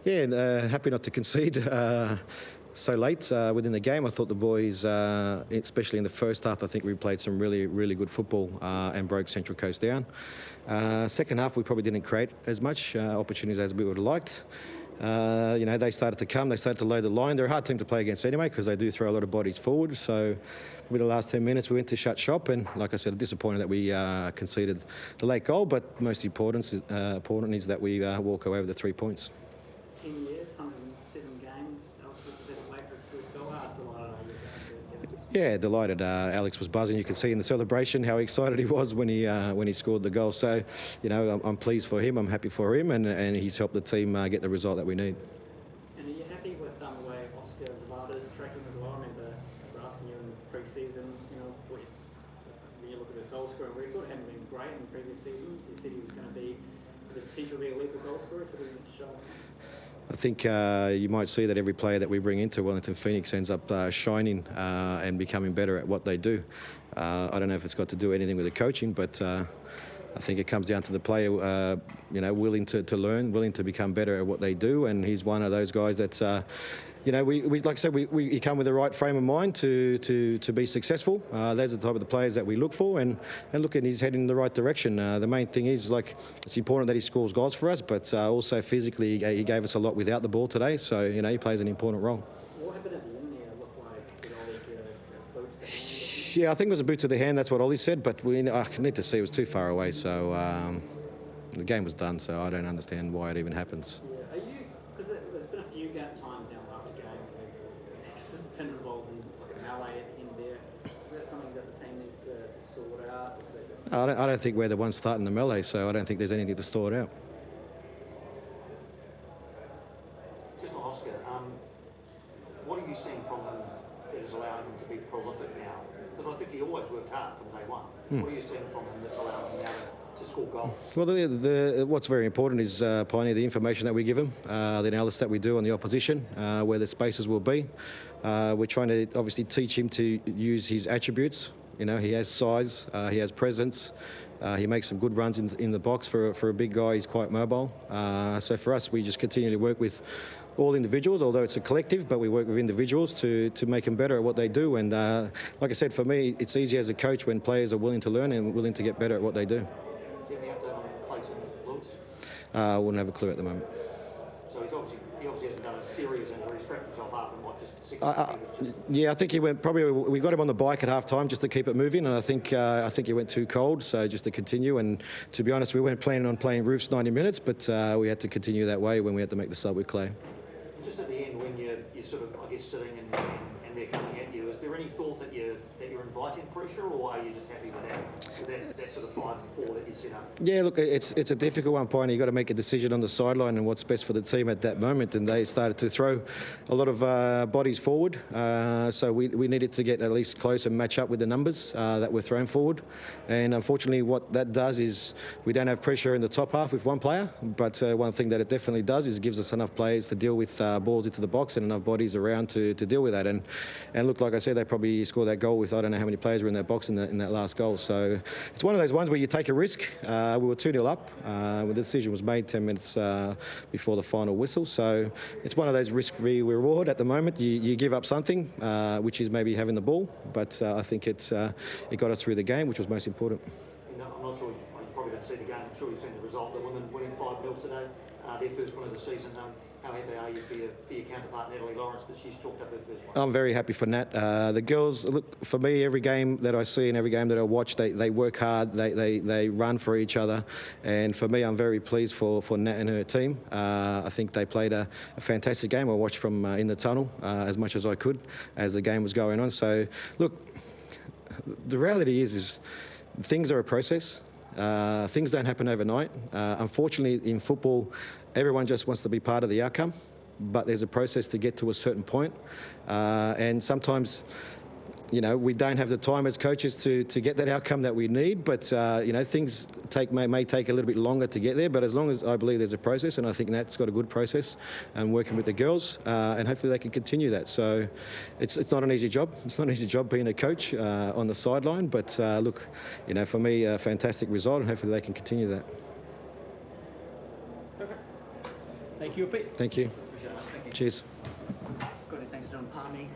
Yeah, happy not to concede so late within the game. I thought the boys, especially in the first half, I think we played some really good football and broke Central Coast down. Second half, we probably didn't create as much opportunities as we would have liked. They started to come, they started to load the line. They're a hard team to play against anyway because they do throw a lot of bodies forward. So with the last 10 minutes, we went to shut shop, and like I said, I'm disappointed that we conceded the late goal, but most important is that we walk away with the 3 points. 10 years, 107 games. Yeah, delighted. Alex was buzzing. You could see in the celebration how excited he was when he scored the goal. So, I'm pleased for him. I'm happy for him, and he's helped the team get the result that we need. And are you happy with the way Oscar Zavada's tracking as well? I remember asking you in pre-season, when you look at his goal scoring record, it hadn't been great in previous seasons. You said he was going to be the potential to be a lethal goal scorer, so we need to show him. I think you might see that every player that we bring into Wellington Phoenix ends up shining and becoming better at what they do. I don't know if it's got to do anything with the coaching, but I think it comes down to the player, willing to learn, willing to become better at what they do, and he's one of those guys that's. We like I said, we come with the right frame of mind to be successful. Those are the type of the players that we look for, and look, at he's heading in the right direction. The main thing is, it's important that he scores goals for us, but also physically he gave us a lot without the ball today, so he plays an important role. What happened at the end there? Looked like, did Ollie get a boot to the hand? Yeah, I think it was a boot to the hand, that's what Ollie said, but I need to see, it was too far away, so the game was done, so I don't understand why it even happens. Yeah, because there's been a few times now after games where Phoenix have been involved in a melee at the end there. Is that something that the team needs to sort out? I don't think we're the ones starting the melee, so I don't think there's anything to sort out. Just on Oscar, what are you seeing from him that is allowing him to be prolific now? Because I think he always worked hard from day one. What are you seeing from him that's allowing him now to score goals? Well, what's very important is pioneer the information that we give him, the analysis that we do on the opposition, where the spaces will be. We're trying to obviously teach him to use his attributes. He has size, he has presence, he makes some good runs in the box. For a big guy, he's quite mobile. So for us, we just continually work with all individuals, although it's a collective, but we work with individuals to make them better at what they do. And like I said, for me, it's easy as a coach when players are willing to learn and willing to get better at what they do. Do you have any update on Clayton Lewis? I wouldn't have a clue at the moment. So he obviously hasn't done a serious injury, strapped himself up, and just 6 months. Yeah, I think he went. We got him on the bike at half time just to keep it moving, and I think he went too cold, so just to continue. And to be honest, we weren't planning on playing roofs 90 minutes, but we had to continue that way when we had to make the sub with Clay. Just at the end, when you're sort of, I guess, sitting and they're coming at you, is there any thought that you're inviting pressure, or are you just happy with that sort of 5-4 that you set up? Yeah, look, it's a difficult one, Pioneer. You've got to make a decision on the sideline and what's best for the team at that moment, and they started to throw a lot of bodies forward, so we needed to get at least close and match up with the numbers that were thrown forward. And unfortunately, what that does is we don't have pressure in the top half with one player, but one thing that it definitely does is gives us enough players to deal with balls into the box and enough bodies around to deal with that. And look, like I said, they probably scored that goal with I don't know how many players were in that box in that last goal. So it's one of those ones where you take a risk. We were 2-0 up. The decision was made 10 minutes before the final whistle. So it's one of those risk-free reward at the moment. You give up something, which is maybe having the ball, but I think it got us through the game, which was most important. I'm not sure, you probably don't see the game. I'm sure you've seen the result. The women winning 5-0 today, their first one of the season. How happy are you for your counterpart, Natalie Lawrence, that she's chalked up her first one? I'm very happy for Nat. The girls, look, for me, every game that I see and every game that I watch, they work hard, they run for each other. And for me, I'm very pleased for Nat and her team. I think they played a fantastic game. I watched from in the tunnel as much as I could as the game was going on. So, look, the reality is things are a process. Things don't happen overnight. Unfortunately, in football, everyone just wants to be part of the outcome, but there's a process to get to a certain point. And sometimes, we don't have the time as coaches to get that outcome that we need, but, things may take a little bit longer to get there, but as long as I believe there's a process, and I think Nat's got a good process and working with the girls, and hopefully they can continue that. So it's not an easy job. It's not an easy job being a coach on the sideline, but look, for me, a fantastic result, and hopefully they can continue that. Perfect. Thank you, Ufuk. Thank you. Appreciate it. Thank you. Cheers. Good, thanks, John Palmy.